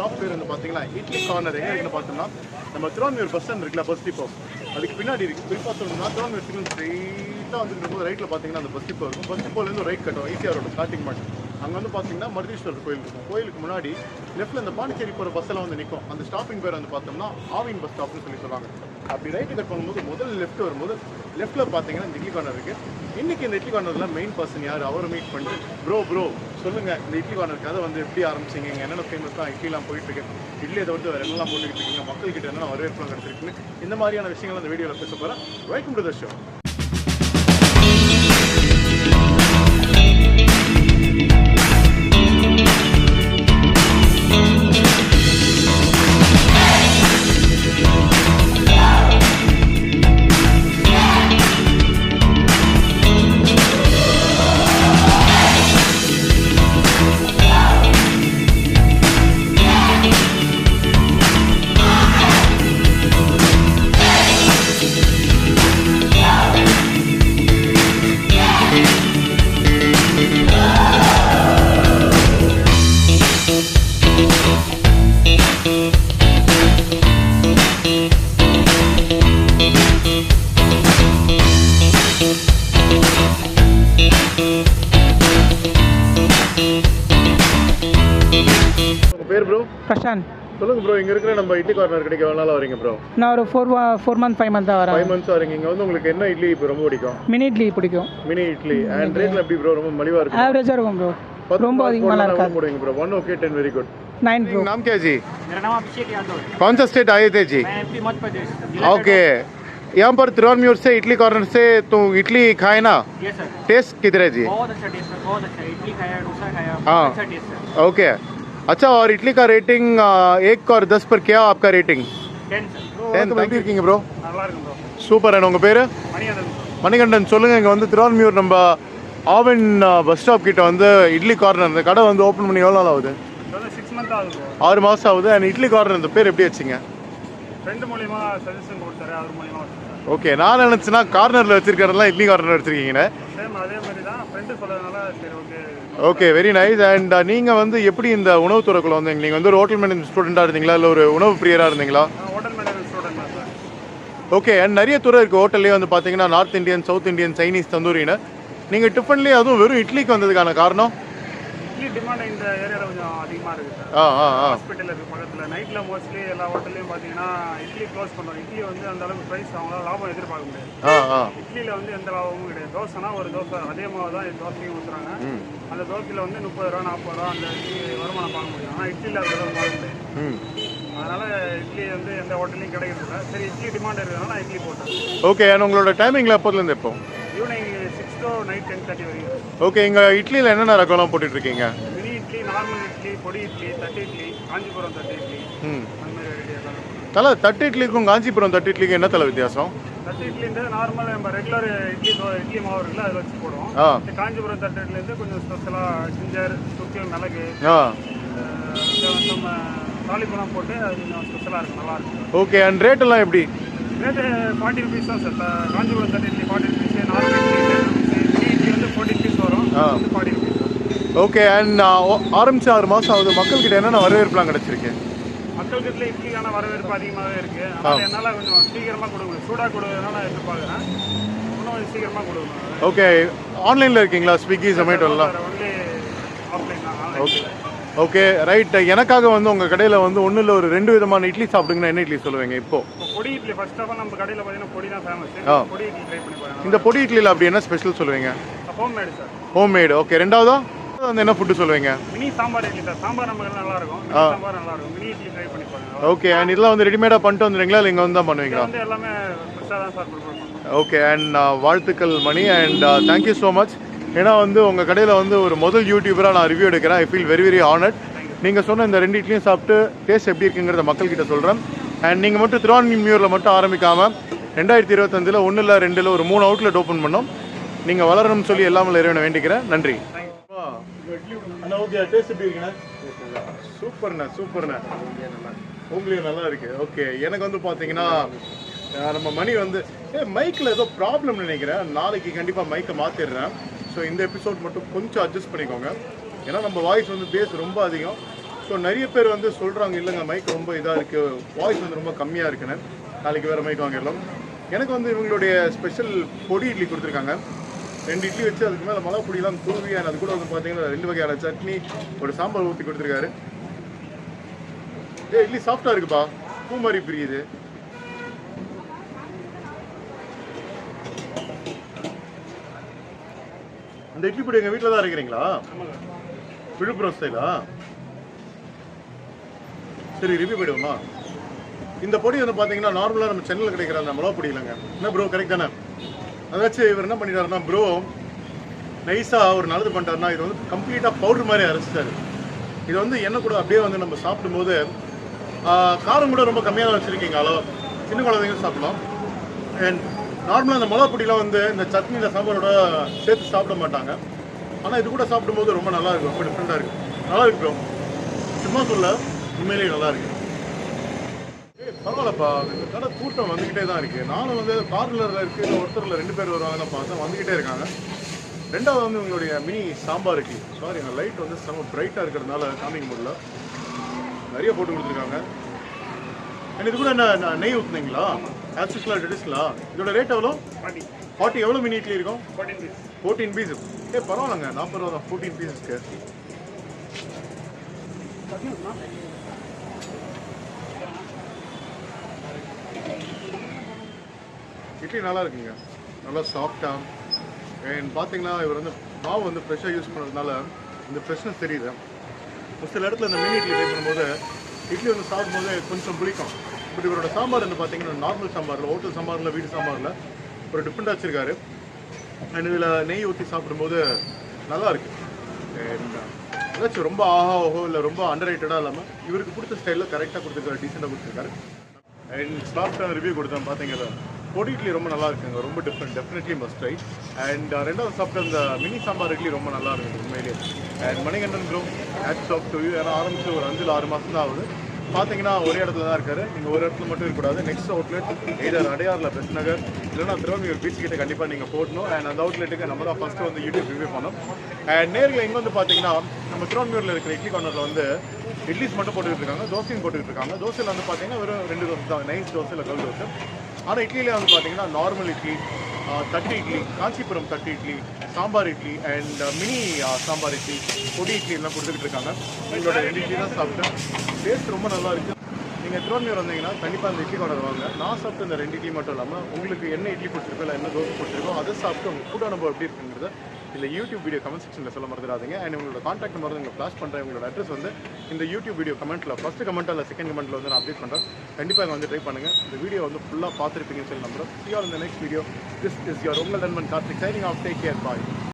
Shop பேர் வந்து பார்த்தீங்கன்னா இட்லி கார்னர். எங்கே இருக்குன்னு பார்த்தோம்னா நம்ம திருவான்மியூர் பஸ் ஸ்டாண்ட் இருக்குல்ல, பஸ் டிப்போ அதுக்கு பின்னாடி இருக்குது. குறிப்பாக சொல்லணும்னா திருவான்மியூர் சிக்னல் ஸ்ட்ரெயிட்டாக வந்துட்டு போது ரைட்டில் பார்த்தீங்கன்னா அந்த பஸ் டிப்போ இருக்கும். பஸ் டிப்போலேருந்து ரைட் கட்டும் ஈஸியாக ரோடு ஸ்டார்டிங் மாட்டோம். அங்கே வந்து பார்த்தீங்கன்னா மருதீஸ்வரர் கோயில் இருக்கும். கோயிலுக்கு முன்னாடி லெஃப்ட்டில் இந்த பாண்டிச்சேரி போகிற பஸ்ஸெல்லாம் வந்து நிற்கும். அந்த ஸ்டாப்பிங் பேர் வந்து பார்த்தோம்னா ஆவின் பஸ் ஸ்டாப்னு சொல்லி சொல்லுவாங்க. அப்படி ரைட்டு கட் பண்ணும்போது முதல் லெஃப்ட் வரும்போது லெஃப்ட்டில் பார்த்தீங்கன்னா இந்த இட்லி கார்னர் இருக்குது. இன்றைக்கி இந்த இட்லி கார்னரில் மெயின் பர்சன் யார், அவரை மீட் பண்ணிட்டு ப்ரோ சொல்லுங்கள் இந்த இட்லி கார்னர் கதை வந்து எப்படி ஆரம்பிச்சிங்க, என்னென்ன ஃபேமஸ் தான் இட்லிலாம் போயிட்டுருக்கு, இட்லி அதை வந்து வேறு என்னெல்லாம் போட்டுக்கிட்டு இருக்கீங்க, மக்கள்கிட்ட என்னென்ன வரவேற்புலாம் கிடச்சிருக்குன்னு இந்த மாதிரியான விஷயங்கள் அந்த வீடியோவில் பேச போகிறேன். Welcome to the show. பேர் ப்ரோ? பிரசாந்த். சொல்லுங்க ப்ரோ, இங்க இருக்கிற நம்ம இட்லி கார்னர் கடைக்கு எவ்வளவு நாளா வரீங்க ப்ரோ? நான் ஒரு 4 month 5 month தான் வரேன். 5 months வரீங்க. இங்க வந்து உங்களுக்கு என்ன இட்லி இப்போ ரொம்ப பிடிக்கும்? மினி இட்லி பிடிக்கும். மினி இட்லி அண்ட் ரேட்ல எப்படி ப்ரோ? ரொம்ப மலிவா இருக்கு? ஆவரேஜா இருக்கும் ப்ரோ, ரொம்ப அதிகமாலாம் இருக்காது. போடுங்க bro. 1 okay 10 very good. 9 bro. नाम क्या जी? मेरा नाम अभिषेक यादव है। कौन सा स्टेट आए थे जी? मैं एमपी मध्य प्रदेश। ओके, यहाँ पर तिरुवान्मियूर से इडली कॉर्नर से तो इडली खाए ना? Yes sir. टेस्ट किधर है जी? बहुत अच्छा टेस्ट है, बहुत अच्छा। इडली खाया, डोसा खाया, हाँ। अच्छा टेस्ट है। ओके, अच्छा। और इडली का रेटिंग 1 और 10 पर क्या आपका रेटिंग? 10 सर। 10. எப்படி இருக்கீங்க ப்ரோ? நல்லா இருக்கும் ப்ரோ। சூப்பர். உங்க பேரு? மணிகண்டன்। மணிகண்டன். சொல்லுங்க, இங்க வந்து திருவான்மியூர் நம்ம ஆவின் பஸ் ஸ்டாப் கிட்ட வந்து இட்லி கார்னர் இந்த கடை வந்து ஓப்பன் பண்ணி எவ்வளோ நாள் ஆகுது? 6 month ஆகுது ப்ரோ। 6 மாதம் ஆகுது. அண்ட் இட்லி கார்னர் இந்த பேர் எப்படி வச்சிங்க? ஃப்ரெண்ட் மூலமா சஜஷன் கொடுத்தாரு, அவர் மூலமா வச்சிருக்காரு. ஓகே, நான் நினச்சேன்னா கார்னரில் வச்சிருக்கிறதெல்லாம் இட்லி கார்னர் வச்சிருக்கீங்கன்னு. சேம் அதே மாதிரி தான், ஃப்ரெண்ட் சொல்றதுனால சரி okay. Okay, very nice. And நீங்கள் வந்து எப்படி இந்த உணவுத்துறைக்குள்ள வந்தீங்க? நீங்கள் வந்து ஒரு ஹோட்டல் மேனேஜ்மெண்ட் ஸ்டூடெண்ட்டாக இருந்தீங்களா, இல்லை ஒரு உணவு பிரியராக இருந்தீங்களா? ஹோட்டல் மேனேஜ்மெண்ட் ஸ்டூடெண்ட் தான் சார். ஓகே. அண்ட் நிறைய துறை இருக்குது ஹோட்டல்லேயே வந்து பார்த்தீங்கன்னா north Indian, south Indian, Chinese, தந்தூரின்னு. நீங்கள் டிஃபன்லேயே அதுவும் வெறும் இட்லிக்கு வந்ததுக்கான காரணம்? இட்லி டிமாண்ட் இந்த ஏரியாவில் கொஞ்சம் அதிகமாக இருக்குது சார். ஹாஸ்பிட்டல் இருக்குது பக்கத்தில். நைட்டில் மோஸ்ட்லி எல்லா ஹோட்டல்லையும் பார்த்தீங்கன்னா இட்லி க்ளோஸ் பண்ணுறோம். இட்லி வந்து அந்த அளவுக்கு ப்ரைஸ் அவங்களால லாபம் எதிர்பார்க்க முடியாது. இட்லியில் வந்து எந்த லாபமும் கிடையாது. தோசைனா ஒரு தோசை அதே மாதிரி தான் தோசையும் ஊற்றுறாங்க. அந்த தோசையில் வந்து 30 ரூபா 40 ரூபா அந்த வருமானம் பார்க்க முடியும். ஆனால் இட்லியில் அந்த அளவுக்கு பார்க்க முடியாது. அதனால் இட்லி வந்து எந்த ஹோட்டல்லையும் கிடைக்கிறதில்ல. சரி, இட்லி டிமாண்ட் இருக்கிறதுனால இட்லி போட்டேன். ஓகே. அண்ட் உங்களோட டைமிங்கில் எப்போதுலேருந்து எப்போ? ஈவினிங் 6 to night 10:30 வரைக்கும். ஓகே. இங்கே இட்லியில் என்னென்ன ரகம்லாம் போட்டுட்ருக்கீங்க? மினி இட்லி, நார்மல் இட்லி, பொடி இட்லி, தட்டு இட்லி, காஞ்சிபுரம் தட்டு இட்லி, அந்த மாதிரி ரெடியாக. தலை தட்டு இட்லிக்கும் காஞ்சிபுரம் தட்டு இட்லிக்கும் என்ன தலை வித்தியாசம்? தட்டு இட்லின்றது நார்மல் நம்ம ரெகுலர் இட்லி மாவு இருக்குல்ல, அதில் வச்சு போடுவோம். இந்த காஞ்சிபுரம் தட்டு இட்லிலேருந்து கொஞ்சம் ஸ்பெஷலாக ஜிஞ்சர், சுக்கில், மிளகு, நம்ம தாளிப்பெல்லாம் போட்டு அது கொஞ்சம் ஸ்பெஷலாக இருக்கும், நல்லாயிருக்கும். ஓகே. அண்ட் ரேட்டெல்லாம் எப்படி? ரேட்டு 40 rupees தான் சார். காஞ்சிபுரம் தட்டு idli 40 rupees, normal idli 10 rupees, idli வந்து 40 rupees வரும், 40 rupees. ஓகே. அண்ட் ஆரம்பிச்சு 6 மாதம் ஆகுது. மக்கள்கிட்ட என்னென்ன வரவேற்புலாம் கிடச்சிருக்கு? மக்கள்கிட்ட இட்லிக்கான வரவேற்பு அதிகமாகவே இருக்குது. அதனால் என்னால் கொஞ்சம் சீக்கிரமாக கொடுங்க, சூடாக கொடுக்கறதுனால நான் எதிர்பார்க்குறேன். இன்னும் கொஞ்சம் சீக்கிரமாக கொடுக்கணும். ஓகே. ஆன்லைனில் இருக்கீங்களா? ஸ்விக்கி, ஜொமேட்டோலாம்? ஒன்லி ஆஃப்லைன் தான். Okay okay right. எனக்காக வந்து உங்கள் கடையில் வந்து ஒன்றும் இல்லை, ஒரு 2 விதமான இட்லி சாப்பிடுங்கன்னா என்ன இட்லி சொல்லுவீங்க? இப்போ பொடி இட்லி ஃபர்ஸ்ட் ஆஃப் ஆல் நம்ம கடையில் பார்த்தீங்கன்னா பொடி தான் ஃபேமஸ். பொடி இட்லி ட்ரை பண்ணி பாருங்க. இந்த பொடி இட்லியில் அப்படி என்ன ஸ்பெஷல் சொல்லுவீங்க? Homemade sir. ஹோம்மேடு. ஓகே. ரெண்டாவதா வந்து என்ன ஃபுட்டு சொல்லுவீங்க? Mini sambar idli sir. சாம்பார் நம்ம நல்லா இருக்கும். சாம்பார் நல்லா இருக்கும். மினி இட்லி ட்ரை பண்ணி பாருங்க. ஓகே. அண்ட் இதெல்லாம் வந்து ரெடிமேடாக பண்ணிட்டு வந்துடுறீங்களா, இல்லை இங்கே வந்து தான் பண்ணுவீங்களா? வந்து எல்லாமே ஃப்ரெஷ்ஷாக தான் சார் ப்ரிப்பேர் பண்ணுவோம். ஓகே. அண்ட் வாழ்த்துக்கள் Mani. And thank you so much. ஏன்னா வந்து உங்கள் கடையில் வந்து ஒரு முதல் யூடியூபராக நான் ரிவ்யூ எடுக்கிறேன். I feel very very honoured. நீங்கள் சொன்ன இந்த 2 இட்லியும் சாப்பிட்டு டேஸ்ட் எப்படி இருக்குங்கிறத மக்கள்கிட்ட சொல்கிறேன். அண்ட் நீங்கள் மட்டும் திருவான்மியூரில் மட்டும் ஆரம்பிக்காமல் 2025 1 இல்லை 2 இல்லை ஒரு 3 அவுட்லெட் ஓப்பன் பண்ணோம். நீங்கள் வளரணும்னு சொல்லி எல்லாமே இறைவனை வேண்டிக்கிறேன். நன்றி. சூப்பர்ண்ணா சூப்பர்ண்ணா. உங்களுக்கு நல்லா இருக்கு. ஓகே. எனக்கு வந்து பார்த்தீங்கன்னா நம்ம மணி வந்து மைக்கில் ஏதோ ப்ராப்ளம் நினைக்கிறேன். நாளைக்கு கண்டிப்பாக மைக்கை மாற்றிடுறேன். ஸோ இந்த எபிசோட் மட்டும் கொஞ்சம் அட்ஜஸ்ட் பண்ணிக்கோங்க. ஏன்னா நம்ம வாய்ஸ் வந்து பேஸ் ரொம்ப அதிகம். ஸோ நிறைய பேர் வந்து சொல்கிறாங்க இல்லைங்க மைக் ரொம்ப இதாக இருக்குது, வாய்ஸ் வந்து ரொம்ப கம்மியாக இருக்குன்னு. நாளைக்கு வேறு மைக் வாங்கிடலாம். எனக்கு வந்து இவங்களுடைய ஸ்பெஷல் பொடி இட்லி கொடுத்துருக்காங்க. 2 இட்லி வச்சு அதுக்கு மேலே மிளகா பொடியெல்லாம் தூவி, அது கூட வந்து பார்த்தீங்கன்னா 2 வகையான சட்னி, ஒரு சாம்பார் ஊற்றி கொடுத்துருக்காரு. இட்லி சாஃப்டாக இருக்குப்பா, பூ மாதிரி பிரியுது. அந்த இட்லி பொடி எங்கள் வீட்டில் தான் இருக்கிறீங்களா? விழுப்புரம் ஸ்டைலா? சரி, ரிவ்யூ போயிடுவோமா? இந்த பொடி வந்து பார்த்தீங்கன்னா நார்மலாக நம்ம சென்னையில் கிடைக்கிற அந்த மிளகா பொடி இல்லைங்க. என்ன ப்ரோ கரெக்ட் தானே? அதாச்சும் இவர் என்ன பண்ணிட்டாருன்னா ப்ரோ நைஸாக ஒரு நல்லது பண்ணிட்டாருன்னா இது வந்து கம்ப்ளீட்டாக பவுடர் மாதிரி அரைச்சிட்டாரு. இது வந்து எண்ணெய் கூட அப்படியே வந்து நம்ம சாப்பிடும்போது காரம் கூட ரொம்ப கம்மியாக தான் வச்சுருக்கீங்க. அளவு சின்ன குழந்தைங்க சாப்பிடலாம். அண்ட் நார்மலாக அந்த மிளகா பொடியெலாம் வந்து இந்த சட்னியில் சாம்பாரோட சேர்த்து சாப்பிட மாட்டாங்க. ஆனால் இது கூட சாப்பிடும்போது ரொம்ப நல்லா இருக்கும், ரொம்ப டிஃப்ரெண்ட்டாக இருக்குது. நல்லா இருக்கு ப்ரோ, சும்மா சொல்ல, உண்மையிலேயே நல்லா இருக்கு. பரவாயில்லப்பா, இந்த கடை கூட்டம் வந்துக்கிட்டே தான் இருக்குது. நானும் வந்து பார்லரில் இருக்குது, ஒருத்தரில் 2 பேர் வருவாங்க தான் பார்த்தேன், வந்துக்கிட்டே இருக்காங்க. ரெண்டாவது வந்து உங்களுடைய மினி சாம்பார் இட்லி. சாரி, எங்கள் லைட் வந்து செம்ம பிரைட்டாக இருக்கிறதுனால காமிக்க முடியல. நிறைய போட்டு கொடுத்துருக்காங்க. அண்ட் இது கூட என்ன நெய் ஊற்றுனீங்களா? ஆக்சுவலாக ட்ரெடிஷ்னலா? இதோட ரேட் எவ்வளோ? 40. எவ்வளோ மினி இட்லி இருக்கும்? 14 பீஸ். பரவாயில்லங்க, 40 ரூபா தான் 14 பீஸஸ்க்கு. இட்லி நல்லா இருக்குங்க, நல்லா சாஃப்டாக. அண்ட் பார்த்தீங்கன்னா இவர் வந்து மாவு வந்து ஃப்ரெஷ்ஷாக யூஸ் பண்ணுறதுனால இந்த ஃப்ரெஷ்னஸ் தெரியுது. ஒரு சில இடத்துல இந்த மினி இட்லி ட்ரை பண்ணும்போது இட்லி வந்து சாப்பிடும்போது கொஞ்சம் பிடிக்கும். பட் இவரோட சாம்பார் வந்து பார்த்தீங்கன்னா நார்மல் சாம்பாரில், ஹோட்டல் சாம்பாரில், வீட்டு சாம்பாரில் ஒரு டிஃப்ரெண்ட்டாக வச்சுருக்காரு. அண்ட் இதில் நெய் ஊற்றி சாப்பிடும்போது நல்லா இருக்குது. அண்ட் ஏதாச்சும் ரொம்ப ஆஹா ஓஹோ இல்லை ரொம்ப அண்டர் ரேட்டடாக இல்லாமல் இவருக்கு பிடிச்ச ஸ்டைலில் கரெக்டாக கொடுத்துருக்காரு, டீசெண்டாக கொடுத்துருக்காரு. அண்ட் ஸ்டாஃப்டான ரிவ்யூ கொடுத்தேன் பார்த்தீங்கன்னா பொடி இட்லி ரொம்ப நல்லா இருக்குங்க, ரொம்ப different, definitely must try. And ரெண்டாவது சாப்பிட்ட இந்த மினி சாம்பார் இட்லி ரொம்ப நல்லா இருக்குது உண்மையிலேயே. And Manikandan bro hats off to you. ஏன்னா ஆரம்பிச்சு ஒரு 5-6 மாதம் தான் ஆகுது. பார்த்தீங்கன்னா ஒரே இடத்துல தான் இருக்காரு. நீங்கள் ஒரு இடத்துல மட்டும் இருக்கக்கூடாது. நெக்ஸ்ட் அவுட்லெட் எய்தர் அடையாரில் பெஸ்ட் நகர் இல்லைன்னா திருவாரூர் பீச் கிட்ட கண்டிப்பாக நீங்கள் போடணும். அண்ட் அந்த அவுட்லெட்டுக்கு நம்ம தான் ஃபஸ்ட்டு வந்து யூடியூப் ரிவ்யூ பண்ணோம். அண்ட் நேரில் இங்கே வந்து பார்த்தீங்கன்னா நம்ம திருவாரூரில் இருக்கிற இட்லி கார்னரில் வந்து இட்லிஸ் மட்டும் போட்டுக்கிட்டு இருக்காங்க, தோசையும் போட்டுக்கிட்டு இருக்காங்க. தோசையில் வந்து பார்த்தீங்கன்னா வெறும் 2 தோசை தான், நைஸ் தோசை இல்லை கல் தோசை. ஆனால் இட்லியில் வந்து பார்த்தீங்கன்னா நார்மல் இட்லி, தட்டு இட்லி, காஞ்சிபுரம் தட்டு இட்லி, சாம்பார் இட்லி அண்ட் மினி சாம்பார் இட்லி, பொடி இட்லி எல்லாம் கொடுத்துக்கிட்டு இருக்காங்க. உங்களோட 2 இட்லி தான் சாப்பிட்டேன், டேஸ்ட் ரொம்ப நல்லா இருக்குது. நீங்கள் திருவாரூர் வந்தீங்கன்னா கண்டிப்பாக அந்த இட்லி கார்னர் வாங்க. நான் சாப்பிட்டு இந்த 2 இட்லி மட்டும் இல்லாமல் உங்களுக்கு என்ன இட்லி பிடிச்சிருக்கோ இல்லை என்ன தோசை பிடிச்சிருக்கோ அதை சாப்பிட்டு உங்கள் ஃபுட் அனுபவம் எப்படி இருக்குங்கிறத இல்லை யூடியூப் வீடியோ கமெண்ட் செக்ஷனில் சொல்ல மறந்துடாதீங்க. அண்ட் உங்களோட கான்டாக்ட் நம்பர் உங்களுக்கு ஃப்ளாஷ் பண்ணுறேன். உங்களோட அட்ரஸ் வந்து இந்த யூடியூப் வீடியோ கமெண்ட்டில் ஃபஸ்ட்டு கமெண்ட்டில் இல்லை செகண்ட் கமெண்ட்டில் வந்து நான் அப்டேட் பண்ணுறேன். கண்டிப்பாக இங்கே வந்து ட்ரை பண்ணுங்கள். இந்த வீடியோ வந்து ஃபுல்லாக பார்த்துருப்பீங்கன்னு சொல்லி நம்புகிறோம். See you all in the next video. This is your உங்கள் நண்பன் Karthik signing off. Take care. Bye.